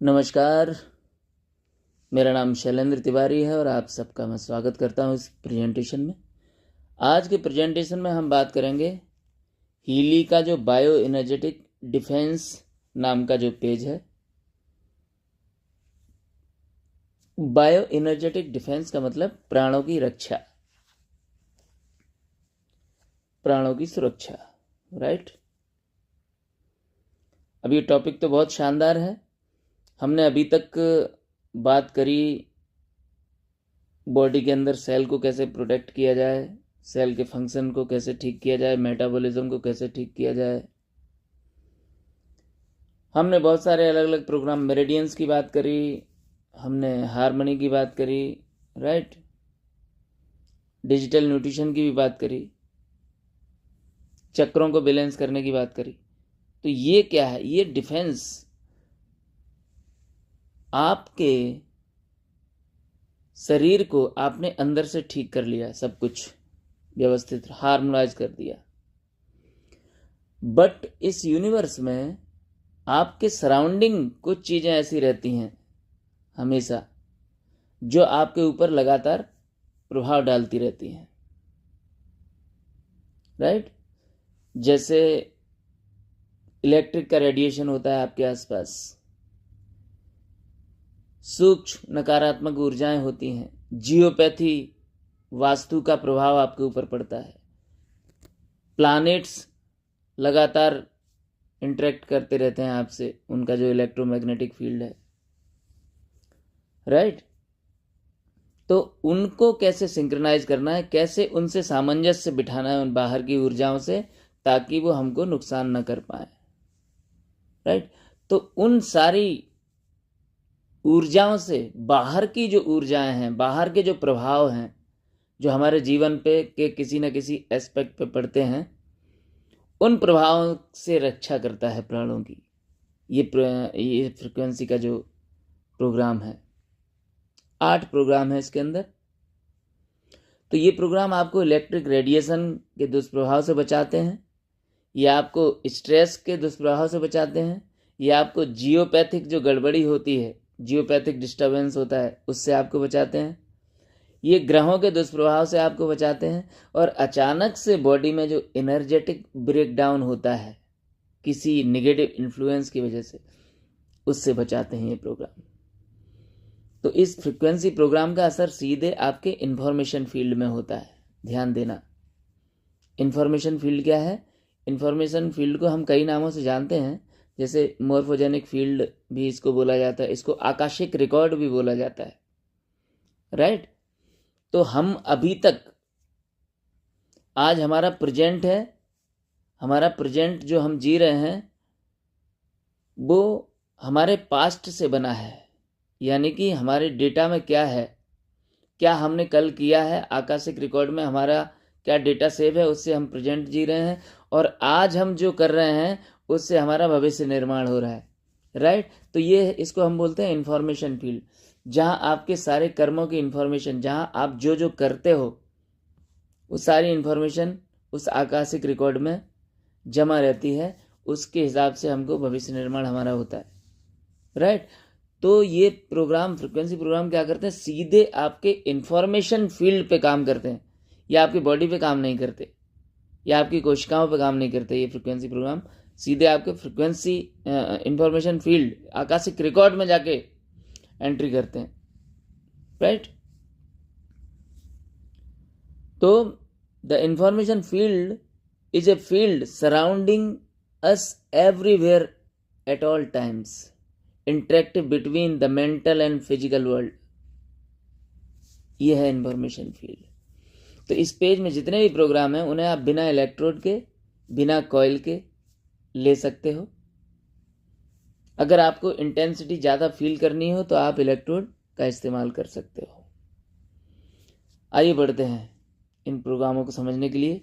नमस्कार, मेरा नाम शैलेंद्र तिवारी है और आप सबका मैं स्वागत करता हूं इस प्रेजेंटेशन में। आज के प्रेजेंटेशन में हम बात करेंगे हीली का जो बायो एनर्जेटिक डिफेंस नाम का जो पेज है। बायो एनर्जेटिक डिफेंस का मतलब प्राणों की रक्षा, प्राणों की सुरक्षा, राइट। अब ये टॉपिक तो बहुत शानदार है। हमने अभी तक बात करी बॉडी के अंदर सेल को कैसे प्रोटेक्ट किया जाए, सेल के फंक्शन को कैसे ठीक किया जाए, मेटाबॉलिज्म को कैसे ठीक किया जाए। हमने बहुत सारे अलग अलग प्रोग्राम, मेरिडियंस की बात करी, हमने हार्मनी की बात करी, राइट, डिजिटल न्यूट्रिशन की भी बात करी, चक्रों को बैलेंस करने की बात करी। तो ये क्या है? ये डिफेंस आपके शरीर को आपने अंदर से ठीक कर लिया, सब कुछ व्यवस्थित हार्मोनाइज कर दिया। बट इस यूनिवर्स में आपके सराउंडिंग कुछ चीजें ऐसी रहती हैं हमेशा, जो आपके ऊपर लगातार प्रभाव डालती रहती हैं, राइट। जैसे इलेक्ट्रिक का रेडिएशन होता है आपके आसपास, सूक्ष्म नकारात्मक ऊर्जाएं होती हैं, जियोपैथी वास्तु का प्रभाव आपके ऊपर पड़ता है, प्लैनेट्स लगातार इंटरेक्ट करते रहते हैं आपसे, उनका जो इलेक्ट्रोमैग्नेटिक फील्ड है, राइट। तो उनको कैसे सिंक्रोनाइज करना है, कैसे उनसे सामंजस्य बिठाना है उन बाहर की ऊर्जाओं से, ताकि वो हमको नुकसान न कर पाए, राइट। तो उन सारी ऊर्जाओं से, बाहर की जो ऊर्जाएं हैं, बाहर के जो प्रभाव हैं जो हमारे जीवन पे के किसी न किसी एस्पेक्ट पे पड़ते हैं, उन प्रभावों से रक्षा करता है प्राणों की ये फ्रिक्वेंसी का जो प्रोग्राम है। 8 प्रोग्राम है इसके अंदर। तो ये प्रोग्राम आपको इलेक्ट्रिक रेडिएशन के दुष्प्रभाव से बचाते हैं, ये आपको स्ट्रेस के दुष्प्रभाव से बचाते हैं, ये आपको जियोपैथिक जो गड़बड़ी होती है, जियोपैथिक डिस्टर्बेंस होता है, उससे आपको बचाते हैं, ये ग्रहों के दुष्प्रभाव से आपको बचाते हैं, और अचानक से बॉडी में जो एनर्जेटिक ब्रेकडाउन होता है किसी नेगेटिव इन्फ्लुएंस की वजह से, उससे बचाते हैं ये प्रोग्राम। तो इस फ्रिक्वेंसी प्रोग्राम का असर सीधे आपके इंफॉर्मेशन फील्ड में होता है। ध्यान देना, इंफॉर्मेशन फील्ड क्या है? इंफॉर्मेशन फील्ड को हम कई नामों से जानते हैं, जैसे मॉर्फोजेनिक फील्ड भी इसको बोला जाता है, इसको आकाशिक रिकॉर्ड भी बोला जाता है, राइट। तो हम अभी तक, आज हमारा प्रेजेंट है, हमारा प्रेजेंट जो हम जी रहे हैं वो हमारे पास्ट से बना है, यानी कि हमारे डेटा में क्या है, क्या हमने कल किया है, आकाशिक रिकॉर्ड में हमारा क्या डेटा सेव है, उससे हम प्रेजेंट जी रहे हैं, और आज हम जो कर रहे हैं उससे हमारा भविष्य निर्माण हो रहा है, राइट। तो ये इसको हम बोलते हैं इंफॉर्मेशन फील्ड, जहां आपके सारे कर्मों की इंफॉर्मेशन, जहां आप जो जो करते हो वो सारी इंफॉर्मेशन उस आकाशिक रिकॉर्ड में जमा रहती है, उसके हिसाब से हमको भविष्य निर्माण हमारा होता है, राइट। तो ये प्रोग्राम, फ्रिक्वेंसी प्रोग्राम क्या करते हैं? सीधे आपके इंफॉर्मेशन फील्ड पे काम करते हैं, या आपकी बॉडी पे काम नहीं करते, या आपकी कोशिकाओं पे काम नहीं करते। ये फ्रिक्वेंसी प्रोग्राम सीधे आपके frequency information field, Akashic record में जाके एंट्री करते हैं, राइट। तो the information field is a field surrounding us everywhere at all times, interactive between the mental and physical world. ये है इंफॉर्मेशन फील्ड। तो इस पेज में जितने भी प्रोग्राम हैं उन्हें आप बिना इलेक्ट्रोड के, बिना कॉइल के ले सकते हो। अगर आपको इंटेंसिटी ज़्यादा फील करनी हो तो आप इलेक्ट्रोड का इस्तेमाल कर सकते हो। आइए बढ़ते हैं इन प्रोग्रामों को समझने के लिए।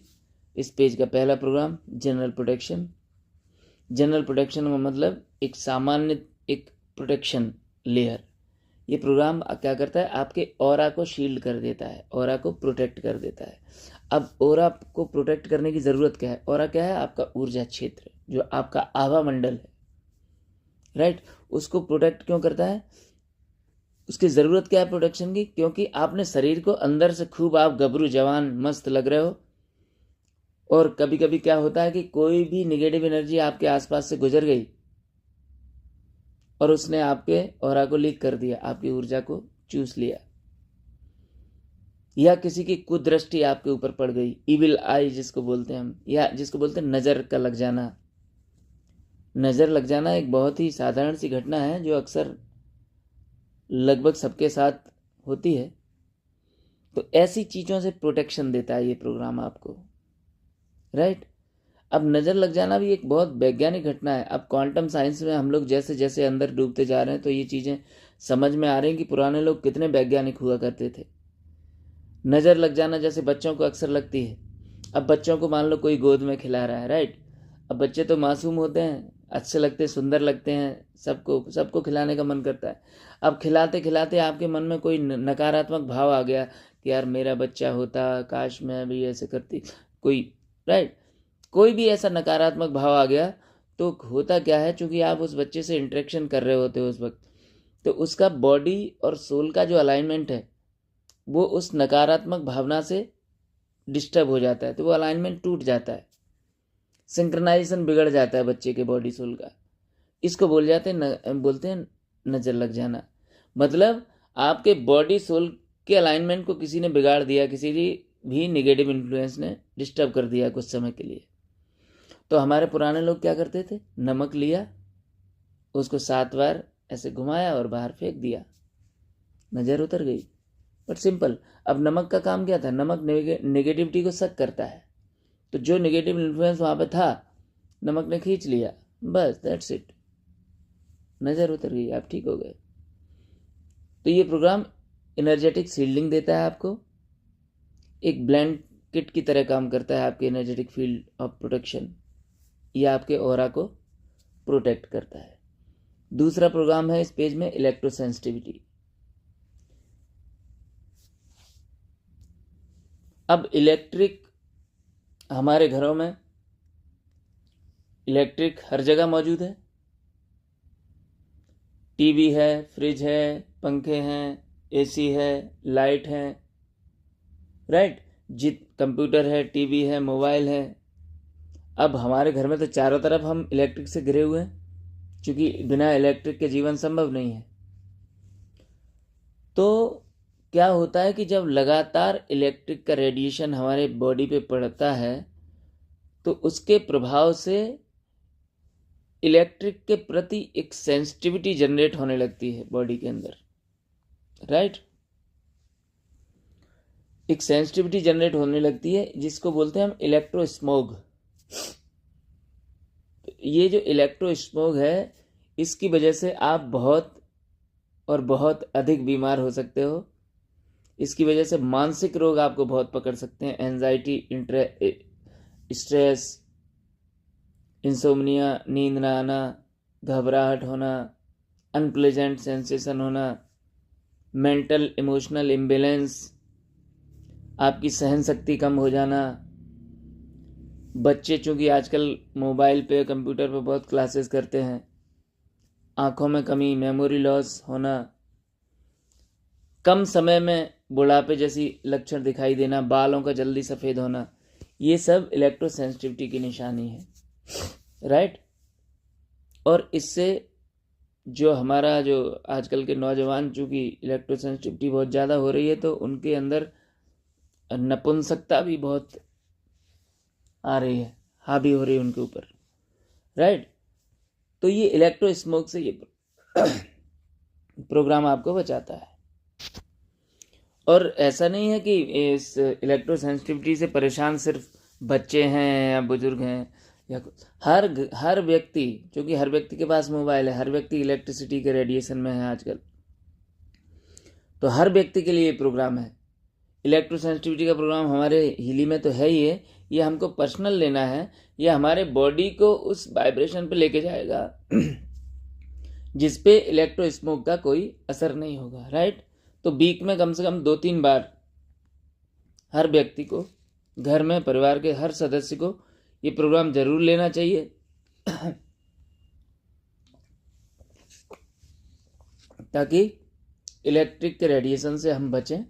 इस पेज का पहला programme general protection. General protection का मतलब एक सामान्य, एक प्रोटेक्शन लेयर। ये प्रोग्राम क्या करता है? आपके ऑरा को शील्ड कर देता है, ऑरा को प्रोटेक्ट कर देता है। अब ऑरा को प्रोटेक्ट करने की ज़रूरत क्या है? ऑरा क्या है? आपका ऊर्जा क्षेत्र, जो आपका आभा मंडल है, राइट। उसको प्रोटेक्ट क्यों करता है? उसकी ज़रूरत क्या है प्रोटेक्शन की? क्योंकि आपने शरीर को अंदर से खूब, आप गबरू जवान मस्त लग रहे हो, और कभी कभी क्या होता है कि कोई भी निगेटिव एनर्जी आपके आसपास से गुजर गई और उसने आपके ऑरा को लीक कर दिया, आपकी ऊर्जा को चूस लिया, या किसी की कुदृष्टि आपके ऊपर पड़ गई, इविल आई जिसको बोलते हैं हम, या जिसको बोलते हैं नज़र का लग जाना। नज़र लग जाना एक बहुत ही साधारण सी घटना है जो अक्सर लगभग सबके साथ होती है। तो ऐसी चीज़ों से प्रोटेक्शन देता है ये प्रोग्राम आपको, राइट। अब नज़र लग जाना भी एक बहुत वैज्ञानिक घटना है। अब क्वांटम साइंस में हम लोग जैसे जैसे अंदर डूबते जा रहे हैं तो ये चीज़ें समझ में आ रही हैं कि पुराने लोग कितने वैज्ञानिक हुआ करते थे। नज़र लग जाना जैसे बच्चों को अक्सर लगती है। अब बच्चों को मान लो कोई गोद में खिला रहा है, राइट। अब बच्चे तो मासूम होते हैं, अच्छे लगते हैं, सुंदर लगते हैं, सबको सबको खिलाने का मन करता है। अब खिलाते खिलाते आपके मन में कोई नकारात्मक भाव आ गया कि यार मेरा बच्चा होता, काश मैं भी ऐसे करती, कोई, राइट, कोई भी ऐसा नकारात्मक भाव आ गया तो होता क्या है, चूंकि आप उस बच्चे से इंटरेक्शन कर रहे होते हो उस वक्त, तो उसका बॉडी और सोल का जो अलाइनमेंट है वो उस नकारात्मक भावना से डिस्टर्ब हो जाता है, तो वो अलाइनमेंट टूट जाता है, सिंक्रोनाइजेशन बिगड़ जाता है बच्चे के बॉडी सोल का। इसको बोलते हैं नज़र लग जाना। मतलब आपके बॉडी सोल के अलाइनमेंट को किसी ने बिगाड़ दिया, किसी भी निगेटिव इन्फ्लुएंस ने डिस्टर्ब कर दिया कुछ समय के लिए। तो हमारे पुराने लोग क्या करते थे, नमक लिया, उसको 7 बार ऐसे घुमाया और बाहर फेंक दिया, नज़र उतर गई। But simple. अब नमक का काम क्या था, नमक नेगेटिविटी को सक करता है, तो जो नेगेटिव इन्फ्लुएंस वहाँ पे था नमक ने खींच लिया, बस दैट्स इट, नज़र उतर गई, आप ठीक हो गए। तो ये प्रोग्राम एनर्जेटिक शील्डिंग देता है आपको, एक ब्लैंकेट की तरह काम करता है आपके एनर्जेटिक फील्ड ऑफ प्रोटेक्शन, ये आपके ऑरा को प्रोटेक्ट करता है। दूसरा प्रोग्राम है इस पेज में इलेक्ट्रोसेंसिटिविटी। अब इलेक्ट्रिक, हमारे घरों में इलेक्ट्रिक हर जगह मौजूद है, टीवी है, फ्रिज है, पंखे हैं, एसी है, लाइट है, राइट, कंप्यूटर है, टीवी है, मोबाइल है। अब हमारे घर में तो चारों तरफ हम इलेक्ट्रिक से घिरे हुए हैं, क्योंकि बिना इलेक्ट्रिक के जीवन संभव नहीं है। तो क्या होता है कि जब लगातार इलेक्ट्रिक का रेडिएशन हमारे बॉडी पे पड़ता है तो उसके प्रभाव से इलेक्ट्रिक के प्रति एक सेंसिटिविटी जनरेट होने लगती है बॉडी के अंदर, राइट। एक सेंसिटिविटी जनरेट होने लगती है जिसको बोलते हैं हम इलेक्ट्रो स्मोग। ये जो इलेक्ट्रो स्मोग है इसकी वजह से आप बहुत और बहुत अधिक बीमार हो सकते हो। इसकी वजह से मानसिक रोग आपको बहुत पकड़ सकते हैं, एंजाइटी, स्ट्रेस, इंसोम्निया, नींद ना आना, घबराहट होना, अनप्लेजेंट सेंसेशन होना, मेंटल इमोशनल इम्बैलेंस, आपकी सहन शक्ति कम हो जाना। बच्चे चूंकि आजकल मोबाइल पे कंप्यूटर पे बहुत क्लासेस करते हैं, आंखों में कमी, मेमोरी लॉस होना, कम समय में बुढ़ापे जैसी लक्षण दिखाई देना, बालों का जल्दी सफ़ेद होना, ये सब इलेक्ट्रोसेंसिटिविटी की निशानी है, राइट। और इससे जो हमारा जो आजकल के नौजवान, चूँकि इलेक्ट्रोसेंसिटिविटी बहुत ज़्यादा हो रही है तो उनके अंदर नपुंसकता भी बहुत आ रही है, हावी हो रही है उनके ऊपर, राइट। तो ये इलेक्ट्रो स्मोक से ये प्रोग्राम आपको बचाता है। और ऐसा नहीं है कि इस इलेक्ट्रो सेंसिटिविटी से परेशान सिर्फ बच्चे हैं या बुजुर्ग हैं, या हर व्यक्ति, क्योंकि हर व्यक्ति के पास मोबाइल है, हर व्यक्ति इलेक्ट्रिसिटी के रेडिएशन में है आजकल, तो हर व्यक्ति के लिए ये प्रोग्राम है। इलेक्ट्रो सेंसिटिविटी का प्रोग्राम हमारे हीली में तो है ही है, ये हमको पर्सनल लेना है, ये हमारे बॉडी को उस वाइब्रेशन पे लेके जाएगा जिसपे इलेक्ट्रो स्मोक का कोई असर नहीं होगा, राइट। तो वीक में कम से कम 2-3 बार हर व्यक्ति को, घर में परिवार के हर सदस्य को ये प्रोग्राम जरूर लेना चाहिए। ताकि इलेक्ट्रिक के रेडिएशन से हम बचें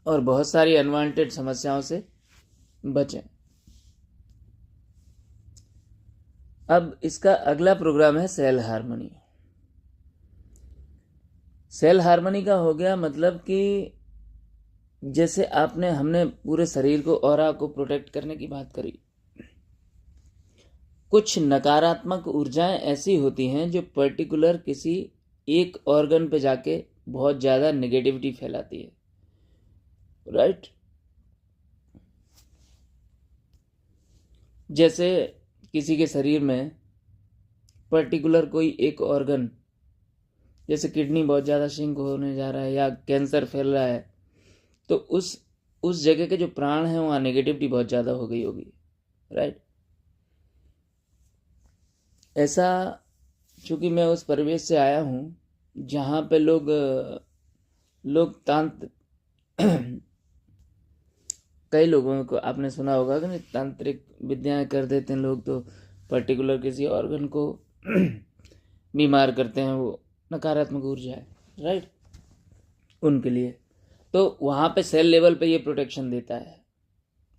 और बहुत सारी अनवांटेड समस्याओं से बचें। अब इसका अगला प्रोग्राम है सेल हार्मनी। सेल हार्मनी का हो गया मतलब कि जैसे हमने पूरे शरीर को, ऑरा को प्रोटेक्ट करने की बात करी। कुछ नकारात्मक ऊर्जाएं ऐसी होती हैं जो पर्टिकुलर किसी एक ऑर्गन पे जाके बहुत ज़्यादा नेगेटिविटी फैलाती है, राइट। जैसे किसी के शरीर में पर्टिकुलर कोई एक ऑर्गन, जैसे किडनी बहुत ज़्यादा श्रिंक होने जा रहा है या कैंसर फैल रहा है, तो उस जगह के जो प्राण हैं वहाँ नेगेटिविटी बहुत ज़्यादा हो गई होगी, राइट। ऐसा चूँकि मैं उस परिवेश से आया हूँ जहाँ पे लोग कई लोगों को आपने सुना होगा कि तांत्रिक विद्याएं कर देते हैं लोग, तो पर्टिकुलर किसी ऑर्गन को बीमार करते हैं, वो नकारात्मक ऊर्जा है, राइट, उनके लिए। तो वहाँ पे सेल लेवल पे ये प्रोटेक्शन देता है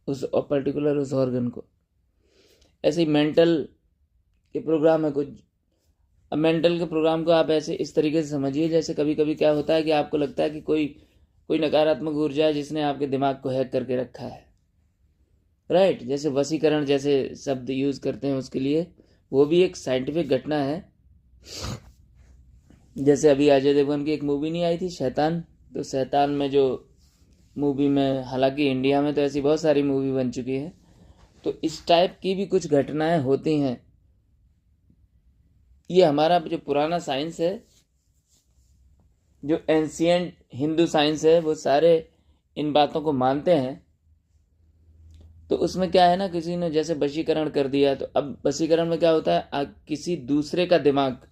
उस पर्टिकुलर उस ऑर्गन को। ऐसे ही मेंटल के प्रोग्राम है कुछ। अब मेंटल के प्रोग्राम को आप ऐसे इस तरीके से समझिए, जैसे कभी कभी क्या होता है कि आपको लगता है कि कोई नकारात्मक ऊर्जा है जिसने आपके दिमाग को हैक करके रखा है, राइट। जैसे वशीकरण जैसे शब्द यूज़ करते हैं उसके लिए, वो भी एक साइंटिफिक घटना है। जैसे अभी अजय देवगन की एक मूवी नहीं आई थी शैतान, तो शैतान में जो मूवी में, हालांकि इंडिया में तो ऐसी बहुत सारी मूवी बन चुकी है, तो इस टाइप की भी कुछ घटनाएं होती हैं। ये हमारा जो पुराना साइंस है, जो एंशिएंट हिंदू साइंस है, वो सारे इन बातों को मानते हैं। तो उसमें क्या है ना, किसी ने जैसे वशीकरण कर दिया, तो अब वशीकरण में क्या होता है, किसी दूसरे का दिमाग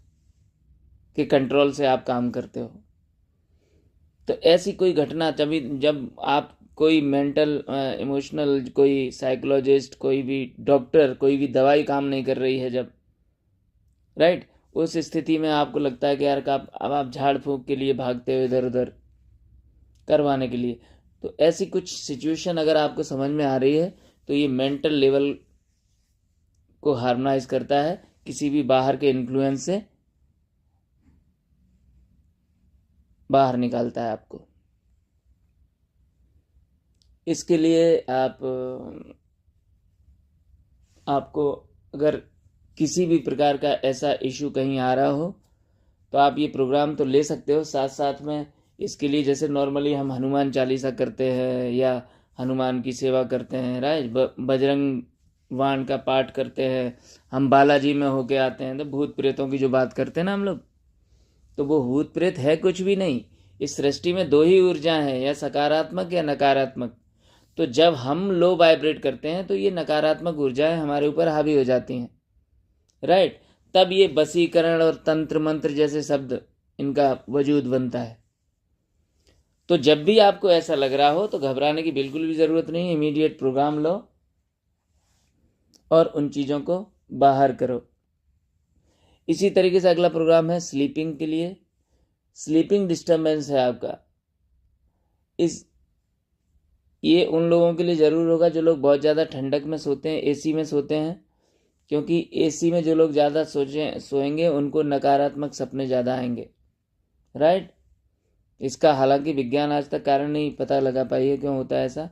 के कंट्रोल से आप काम करते हो। तो ऐसी कोई घटना जब आप कोई मेंटल इमोशनल, कोई साइकोलॉजिस्ट, कोई भी डॉक्टर, कोई भी दवाई काम नहीं कर रही है जब, राइट, उस स्थिति में आपको लगता है कि यार अब आप झाड़ फूंक के लिए भागते हो इधर उधर करवाने के लिए। तो ऐसी कुछ सिचुएशन अगर आपको समझ में आ रही है, तो ये मेंटल लेवल को हार्मोनाइज करता है, किसी भी बाहर के इन्फ्लुएंस से बाहर निकालता है आपको। इसके लिए आपको अगर किसी भी प्रकार का ऐसा इशू कहीं आ रहा हो, तो आप ये प्रोग्राम तो ले सकते हो। साथ साथ में इसके लिए जैसे नॉर्मली हम हनुमान चालीसा करते हैं या हनुमान की सेवा करते हैं, राइट, बजरंग वाण का पाठ करते हैं, हम बालाजी में होके आते हैं, तो भूत प्रेतों की जो बात करते हैं ना हम लोग, तो वो भूत प्रेत है कुछ भी नहीं। इस सृष्टि में दो ही ऊर्जा है, या सकारात्मक या नकारात्मक। तो जब हम लो वाइब्रेट करते हैं तो ये नकारात्मक ऊर्जाएं हमारे ऊपर हावी हो जाती हैं, राइट। तब ये वशीकरण और तंत्र मंत्र जैसे शब्द इनका वजूद बनता है। तो जब भी आपको ऐसा लग रहा हो तो घबराने की बिल्कुल भी ज़रूरत नहीं, इमीडिएट प्रोग्राम लो और उन चीज़ों को बाहर करो। इसी तरीके से अगला प्रोग्राम है स्लीपिंग के लिए। स्लीपिंग डिस्टर्बेंस है आपका, ये उन लोगों के लिए ज़रूर होगा जो लोग बहुत ज़्यादा ठंडक में सोते हैं, एसी में सोते हैं, क्योंकि एसी में जो लोग ज़्यादा सोएंगे उनको नकारात्मक सपने ज़्यादा आएंगे, राइट। इसका हालांकि विज्ञान आज तक कारण नहीं पता लगा पाई है क्यों होता है ऐसा।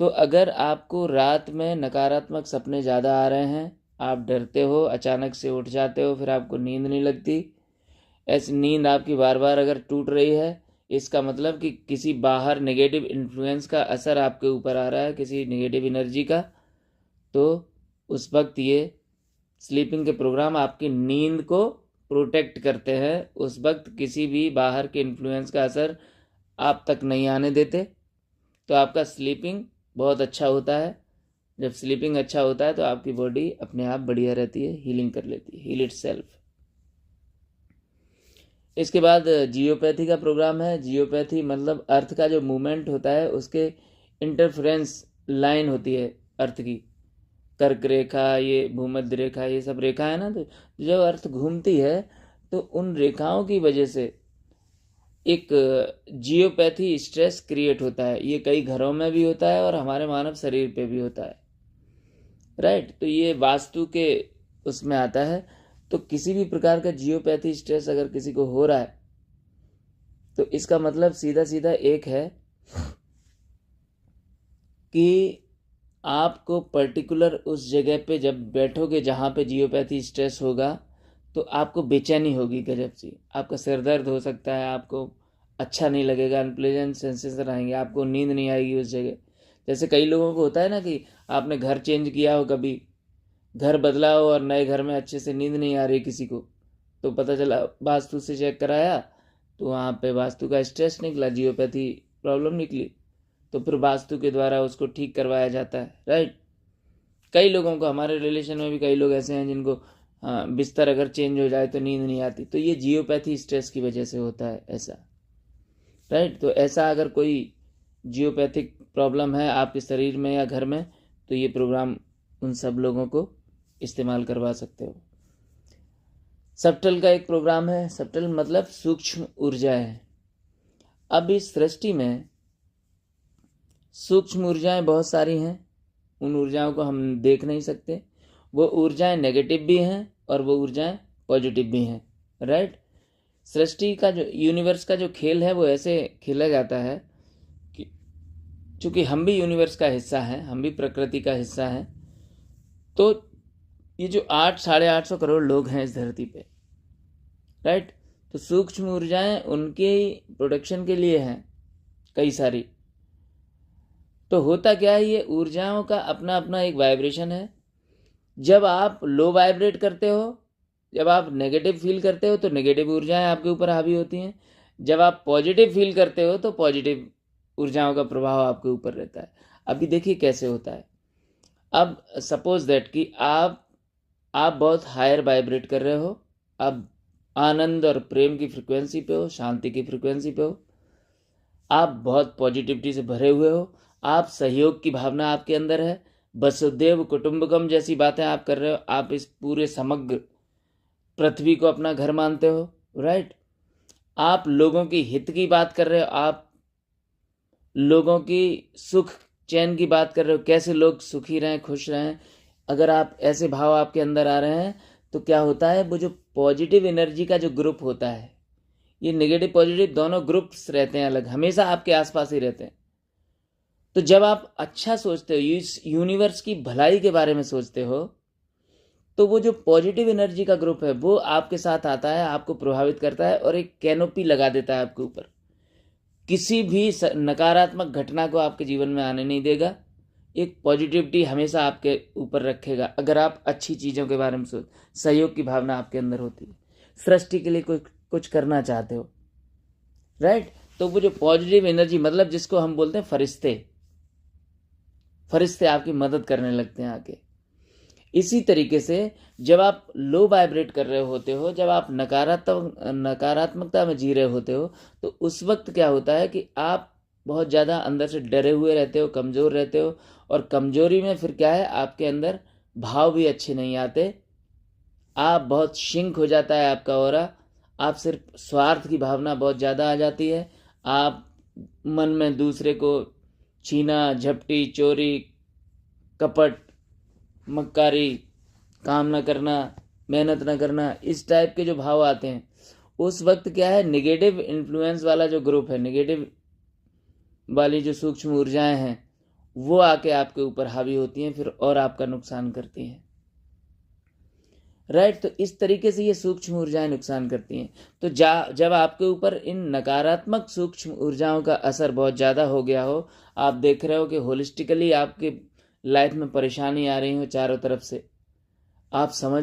तो अगर आपको रात में नकारात्मक सपने ज़्यादा आ रहे हैं, आप डरते हो, अचानक से उठ जाते हो, फिर आपको नींद नहीं लगती, ऐसी नींद आपकी बार बार अगर टूट रही है, इसका मतलब कि किसी बाहर नेगेटिव इन्फ्लुएंस का असर आपके ऊपर आ रहा है, किसी नेगेटिव एनर्जी का। तो उस वक्त ये स्लीपिंग के प्रोग्राम आपकी नींद को प्रोटेक्ट करते हैं। उस वक्त किसी भी बाहर के इन्फ्लुएंस का असर आप तक नहीं आने देते, तो आपका स्लीपिंग बहुत अच्छा होता है। जब स्लीपिंग अच्छा होता है तो आपकी बॉडी अपने आप बढ़िया रहती है, हीलिंग कर लेती है, हील इटसेल्फ। इसके बाद जियोपैथी का प्रोग्राम है। जियोपैथी मतलब अर्थ का जो मूवमेंट होता है उसके इंटरफ्रेंस लाइन होती है अर्थ की, कर्क रेखा, ये भूमध्य रेखा, ये सब रेखा है ना, तो जब अर्थ घूमती है तो उन रेखाओं की वजह से एक जियोपैथी स्ट्रेस क्रिएट होता है। ये कई घरों में भी होता है और हमारे मानव शरीर पे भी होता है, राइट। तो ये वास्तु के उसमें आता है। तो किसी भी प्रकार का जियोपैथी स्ट्रेस अगर किसी को हो रहा है तो इसका मतलब सीधा सीधा एक है कि आपको पर्टिकुलर उस जगह पे जब बैठोगे जहाँ पे जियोपैथी स्ट्रेस होगा तो आपको बेचैनी होगी गजब सी, आपका सिर दर्द हो सकता है, आपको अच्छा नहीं लगेगा, अनप्लेजेंट सेंसेशन आएंगे, आपको नींद नहीं आएगी उस जगह। जैसे कई लोगों को होता है ना कि आपने घर चेंज किया हो, कभी घर बदला हो और नए घर में अच्छे से नींद नहीं आ रही किसी को, तो पता चला वास्तु से चेक कराया तो वहाँ पे वास्तु का स्ट्रेस निकला, जियोपैथी प्रॉब्लम निकली, तो फिर वास्तु के द्वारा उसको ठीक करवाया जाता है, राइट। कई लोगों को, हमारे रिलेशन में भी कई लोग ऐसे हैं जिनको बिस्तर अगर चेंज हो जाए तो नींद नहीं आती, तो ये जियोपैथी स्ट्रेस की वजह से होता है ऐसा, राइट। तो ऐसा अगर कोई जियोपैथिक प्रॉब्लम है आपके शरीर में या घर में तो ये प्रोग्राम उन सब लोगों को इस्तेमाल करवा सकते हो। सबटल का एक प्रोग्राम है। सबटल मतलब सूक्ष्म ऊर्जा है। अब इस सृष्टि में सूक्ष्म ऊर्जाएं बहुत सारी हैं, उन ऊर्जाओं को हम देख नहीं सकते। वो ऊर्जाएं नेगेटिव भी हैं और वो ऊर्जाएं पॉजिटिव भी हैं, राइट। सृष्टि का जो यूनिवर्स का जो खेल है वो ऐसे खेला जाता है कि चूंकि हम भी यूनिवर्स का हिस्सा हैं, हम भी प्रकृति का हिस्सा हैं, तो ये जो 800-850 करोड़ लोग हैं इस धरती पे, राइट, तो सूक्ष्म ऊर्जाएं उनके प्रोडक्शन के लिए हैं कई सारी। तो होता क्या है, ये ऊर्जाओं का अपना अपना एक वाइब्रेशन है। जब आप लो वाइब्रेट करते हो, जब आप नेगेटिव फील करते हो तो नेगेटिव ऊर्जाएं आपके ऊपर हावी होती हैं। जब आप पॉजिटिव फील करते हो तो पॉजिटिव ऊर्जाओं का प्रभाव आपके ऊपर रहता है। अभी देखिए कैसे होता है। अब सपोज दैट कि आप बहुत हायर वाइब्रेट कर रहे हो, आप आनंद और प्रेम की फ्रिक्वेंसी पे हो, शांति की फ्रिक्वेंसी पे हो, आप बहुत पॉजिटिविटी से भरे हुए हो, आप सहयोग की भावना आपके अंदर है, वसुदेव कुटुंबकम जैसी बातें आप कर रहे हो, आप इस पूरे समग्र पृथ्वी को अपना घर मानते हो, राइट। आप लोगों की हित की बात कर रहे हो, आप लोगों की सुख चैन की बात कर रहे हो, कैसे लोग सुखी रहें, खुश रहें। अगर आप ऐसे भाव आपके अंदर आ रहे हैं तो क्या होता है, वो जो पॉजिटिव एनर्जी का जो ग्रुप होता है, ये नेगेटिव पॉजिटिव दोनों ग्रुप्स रहते हैं अलग, हमेशा आपके आसपास ही रहते हैं। तो जब आप अच्छा सोचते हो, इस यूनिवर्स की भलाई के बारे में सोचते हो, तो वो जो पॉजिटिव एनर्जी का ग्रुप है वो आपके साथ आता है, आपको प्रभावित करता है और एक कैनोपी लगा देता है आपके ऊपर। किसी भी नकारात्मक घटना को आपके जीवन में आने नहीं देगा, एक पॉजिटिविटी हमेशा आपके ऊपर रखेगा। अगर आप अच्छी चीज़ों के बारे में सोच, सहयोग की भावना आपके अंदर होती है, सृष्टि के लिए कुछ करना चाहते हो, राइट, तो वो जो पॉजिटिव एनर्जी, मतलब जिसको हम बोलते हैं फरिश्ते, फरिश्ते आपकी मदद करने लगते हैं आके। इसी तरीके से जब आप लो वाइब्रेट कर रहे होते हो, जब आप नकारात्मकता में जी रहे होते हो, तो उस वक्त क्या होता है कि आप बहुत ज़्यादा अंदर से डरे हुए रहते हो, कमज़ोर रहते हो, और कमज़ोरी में फिर क्या है, आपके अंदर भाव भी अच्छे नहीं आते, आप बहुत शिंक हो जाता है आपका ऑरा, आप सिर्फ स्वार्थ की भावना बहुत ज़्यादा आ जाती है, आप मन में दूसरे को छीना झपटी, चोरी, कपट, मक्कारी, काम न करना, मेहनत न करना, इस टाइप के जो भाव आते हैं, उस वक्त क्या है, नेगेटिव इन्फ्लुएंस वाला जो ग्रुप है, नेगेटिव वाली जो सूक्ष्म ऊर्जाएं हैं, वो आके आपके ऊपर हावी होती हैं फिर और आपका नुकसान करती हैं, राइट। तो इस तरीके से ये सूक्ष्म ऊर्जाएं नुकसान करती हैं। तो जब आपके ऊपर इन नकारात्मक सूक्ष्म ऊर्जाओं का असर बहुत ज़्यादा हो गया हो, आप देख रहे हो कि होलिस्टिकली आपके लाइफ में परेशानी आ रही हो चारों तरफ से, आप समझ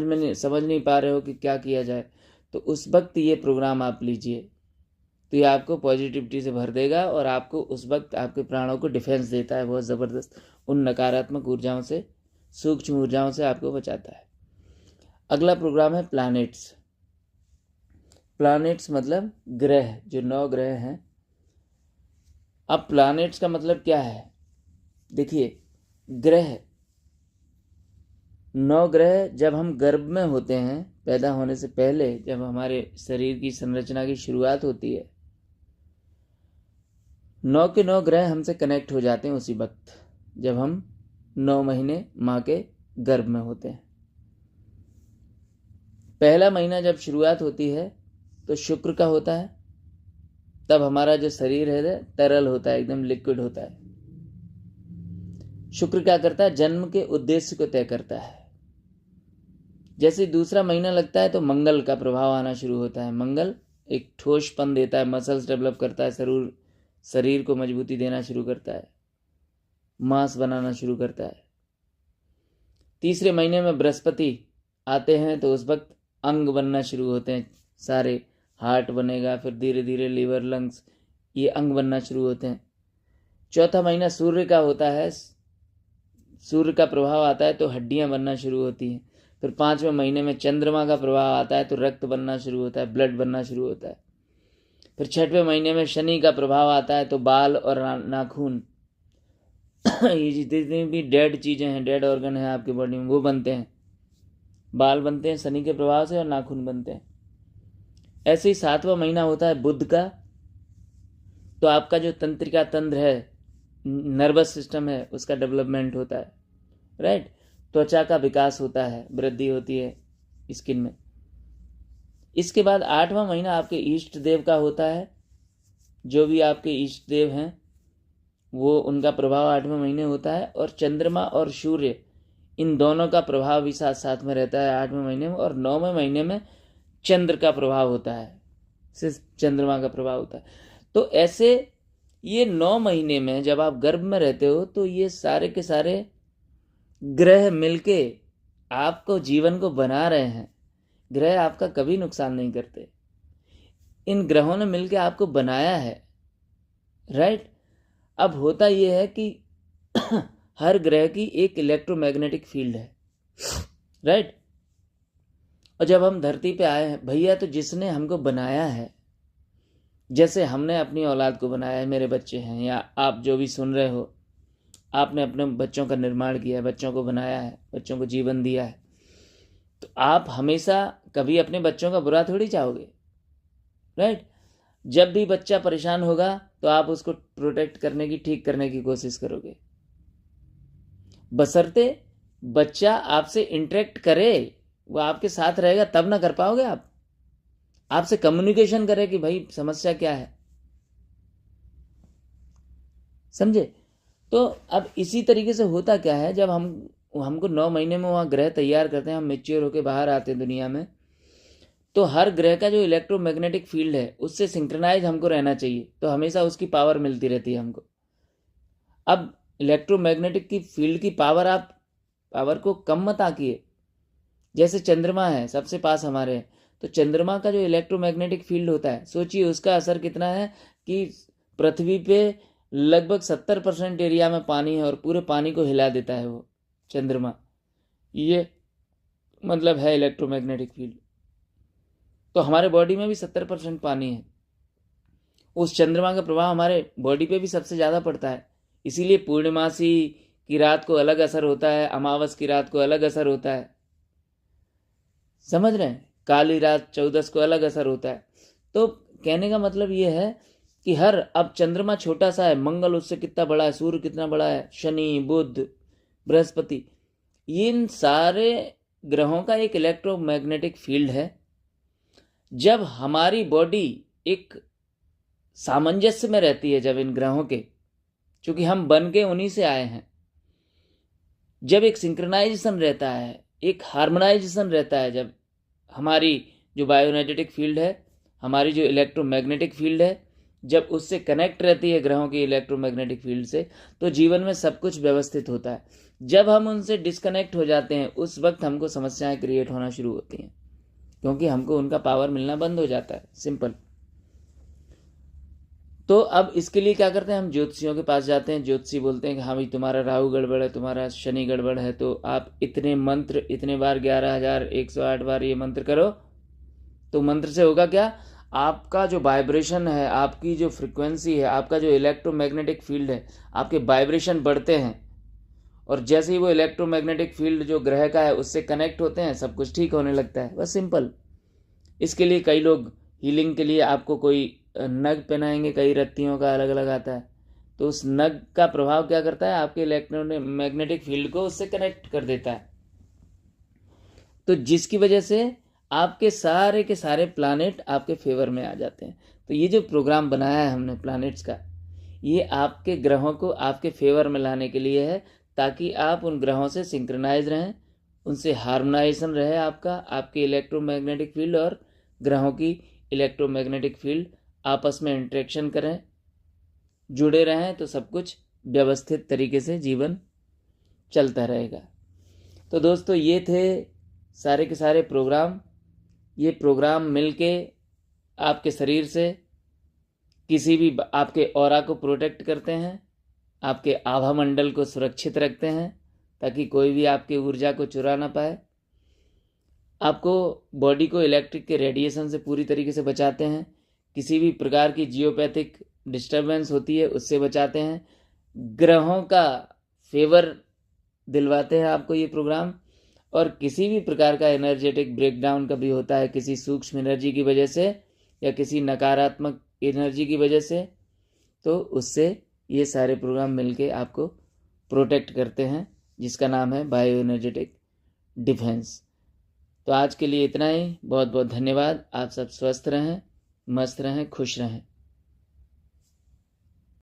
नहीं पा रहे हो कि क्या किया जाए, तो उस वक्त ये प्रोग्राम आप लीजिए, तो ये आपको पॉजिटिविटी से भर देगा और आपको उस वक्त आपके प्राणों को डिफेंस देता है बहुत ज़बरदस्त, उन नकारात्मक ऊर्जाओं से, सूक्ष्म ऊर्जाओं से आपको बचाता है। अगला प्रोग्राम है प्लैनेट्स। प्लैनेट्स मतलब ग्रह, जो 9 ग्रह हैं। अब प्लैनेट्स का मतलब क्या है, देखिए, ग्रह, 9 ग्रह जब हम गर्भ में होते हैं, पैदा होने से पहले जब हमारे शरीर की संरचना की शुरुआत होती है, 9 के 9 ग्रह हमसे कनेक्ट हो जाते हैं उसी वक्त जब हम 9 महीने माँ के गर्भ में होते हैं। पहला महीना जब शुरुआत होती है तो शुक्र का होता है, तब हमारा जो शरीर है तरल होता है, एकदम लिक्विड होता है। शुक्र क्या करता है? जन्म के उद्देश्य को तय करता है। जैसे दूसरा महीना लगता है तो मंगल का प्रभाव आना शुरू होता है। मंगल एक ठोसपन देता है, मसल्स डेवलप करता है, शरीर को मजबूती देना शुरू करता है, मांस बनाना शुरू करता है। तीसरे महीने में बृहस्पति आते हैं तो उस वक्त अंग बनना शुरू होते हैं, सारे हार्ट बनेगा, फिर धीरे धीरे लीवर, लंग्स, ये अंग बनना शुरू होते हैं। चौथा महीना सूर्य का होता है, सूर्य का प्रभाव आता है तो हड्डियां बनना शुरू होती हैं। फिर 5वें महीने में चंद्रमा का प्रभाव आता है तो रक्त बनना शुरू होता है, ब्लड बनना शुरू होता है। फिर 6वें महीने में शनि का प्रभाव आता है तो बाल और नाखून, ये जितनी भी डेड चीजें हैं, डेड ऑर्गन है आपकी बॉडी में, वो बनते हैं। बाल बनते हैं शनि के प्रभाव से और नाखून बनते हैं। ऐसे ही 7वां महीना होता है बुध का, तो आपका जो तंत्रिका तंत्र है, नर्वस सिस्टम है, उसका डेवलपमेंट होता है, राइट। त्वचा का विकास होता है, वृद्धि होती है स्किन में। इसके बाद 8वां महीना आपके इष्ट देव का होता है। जो भी आपके इष्ट देव हैं वो, उनका प्रभाव 8वें महीने होता है। और चंद्रमा और सूर्य, इन दोनों का प्रभाव भी साथ साथ में रहता है 8वें महीने में। और 9वें महीने में चंद्र का प्रभाव होता है, सिर्फ चंद्रमा का प्रभाव होता है। तो ऐसे ये 9 महीने में जब आप गर्भ में रहते हो तो ये सारे के सारे ग्रह मिलके आपको, जीवन को बना रहे हैं। ग्रह आपका कभी नुकसान नहीं करते, इन ग्रहों ने मिलके आपको बनाया है, राइट। अब होता यह है कि हर ग्रह की एक इलेक्ट्रोमैग्नेटिक फील्ड है, राइट। और जब हम धरती पे आए हैं भैया, तो जिसने हमको बनाया है, जैसे हमने अपनी औलाद को बनाया है, मेरे बच्चे हैं या आप जो भी सुन रहे हो, आपने अपने बच्चों का निर्माण किया है, बच्चों को बनाया है, बच्चों को जीवन दिया है, तो आप हमेशा कभी अपने बच्चों का बुरा थोड़ी चाहोगे, राइट। जब भी बच्चा परेशान होगा तो आप उसको प्रोटेक्ट करने की, ठीक करने की कोशिश करोगे, बशर्ते बच्चा आपसे इंटरेक्ट करे, वो आपके साथ रहेगा, तब ना कर पाओगे आप। आपसे कम्युनिकेशन करे कि भाई समस्या क्या है, समझे। तो अब इसी तरीके से होता क्या है, जब हमको 9 महीने में वहाँ ग्रह तैयार करते हैं, हम मेच्योर होकर बाहर आते हैं दुनिया में, तो हर ग्रह का जो इलेक्ट्रोमैग्नेटिक फील्ड है उससे सिंक्रोनाइज हमको रहना चाहिए, तो हमेशा उसकी पावर मिलती रहती है हमको। अब इलेक्ट्रोमैग्नेटिक की फील्ड की पावर, आप पावर को कम मत आकिए। जैसे चंद्रमा है सबसे पास हमारे, तो चंद्रमा का जो इलेक्ट्रोमैग्नेटिक फील्ड होता है, सोचिए उसका असर कितना है कि पृथ्वी पे लगभग 70% एरिया में पानी है और पूरे पानी को हिला देता है वो चंद्रमा। ये मतलब है इलेक्ट्रोमैग्नेटिक फील्ड। तो हमारे बॉडी में भी 70% पानी है, उस चंद्रमा का प्रभाव हमारे बॉडी पे भी सबसे ज़्यादा पड़ता है। इसीलिए पूर्णिमासी की रात को अलग असर होता है, अमावस की रात को अलग असर होता है, समझ रहे हैं। काली रात 14 को अलग असर होता है। तो कहने का मतलब ये है कि अब चंद्रमा छोटा सा है, मंगल उससे कितना बड़ा है, सूर्य कितना बड़ा है, शनि, बुध, बृहस्पति, इन सारे ग्रहों का एक इलेक्ट्रोमैग्नेटिक फील्ड है। जब हमारी बॉडी एक सामंजस्य में रहती है, जब इन ग्रहों के, क्योंकि हम बन के उन्हीं से आए हैं, जब एक सिंक्रोनाइजेशन रहता है, एक हार्मोनाइजेशन रहता है, जब हमारी जो बायोनेटिक फील्ड है, हमारी जो इलेक्ट्रोमैग्नेटिक फील्ड है, जब उससे कनेक्ट रहती है ग्रहों की इलेक्ट्रोमैग्नेटिक फील्ड से, तो जीवन में सब कुछ व्यवस्थित होता है। जब हम उनसे डिस्कनेक्ट हो जाते हैं उस वक्त हमको समस्याएं क्रिएट होना शुरू होती हैं, क्योंकि हमको उनका पावर मिलना बंद हो जाता है, सिंपल। तो अब इसके लिए क्या करते हैं, हम ज्योतिषियों के पास जाते हैं। ज्योतिषी बोलते हैं कि हाँ भाई तुम्हारा राहु गड़बड़ है, तुम्हारा शनि गड़बड़ है, तो आप इतने मंत्र, इतने बार 11,108 बार ये मंत्र करो। तो मंत्र से होगा क्या, आपका जो वाइब्रेशन है, आपकी जो फ्रिक्वेंसी है, आपका जो इलेक्ट्रोमैग्नेटिक फील्ड है, आपके वाइब्रेशन बढ़ते हैं। और जैसे ही वो इलेक्ट्रोमैग्नेटिक फील्ड जो ग्रह का है उससे कनेक्ट होते हैं, सब कुछ ठीक होने लगता है, बस सिंपल। इसके लिए कई लोग हीलिंग के लिए आपको कोई नग पहनाएंगे, कई रत्तियों का अलग अलग आता है, तो उस नग का प्रभाव क्या करता है, आपके इलेक्ट्रोमैग्नेटिक फील्ड को उससे कनेक्ट कर देता है, तो जिसकी वजह से आपके सारे के सारे प्लैनेट आपके फेवर में आ जाते हैं। तो ये जो प्रोग्राम बनाया है हमने प्लैनेट्स का, ये आपके ग्रहों को आपके फेवर में लाने के लिए है, ताकि आप उन ग्रहों से सिंक्रोनाइज रहें, उनसे हार्मोनाइजेशन रहे आपका, आपके इलेक्ट्रोमैग्नेटिक फील्ड और ग्रहों की इलेक्ट्रोमैग्नेटिक फील्ड आपस में इंटरेक्शन करें, जुड़े रहें, तो सब कुछ व्यवस्थित तरीके से जीवन चलता रहेगा। तो दोस्तों, ये थे सारे के सारे प्रोग्राम। ये प्रोग्राम मिलके आपके शरीर से किसी भी आपके ऑरा को प्रोटेक्ट करते हैं, आपके आभा मंडल को सुरक्षित रखते हैं, ताकि कोई भी आपकी ऊर्जा को चुरा ना पाए, आपको बॉडी को इलेक्ट्रिक के रेडिएशन से पूरी तरीके से बचाते हैं, किसी भी प्रकार की जियोपैथिक डिस्टर्बेंस होती है उससे बचाते हैं, ग्रहों का फेवर दिलवाते हैं आपको ये प्रोग्राम, और किसी भी प्रकार का एनर्जेटिक ब्रेकडाउन कभी होता है किसी सूक्ष्म एनर्जी की वजह से या किसी नकारात्मक एनर्जी की वजह से, तो उससे ये सारे प्रोग्राम मिलके आपको प्रोटेक्ट करते हैं, जिसका नाम है बायो एनर्जेटिक डिफेंस। तो आज के लिए इतना ही। बहुत बहुत धन्यवाद। आप सब स्वस्थ रहें, मस्त रहें, खुश रहें।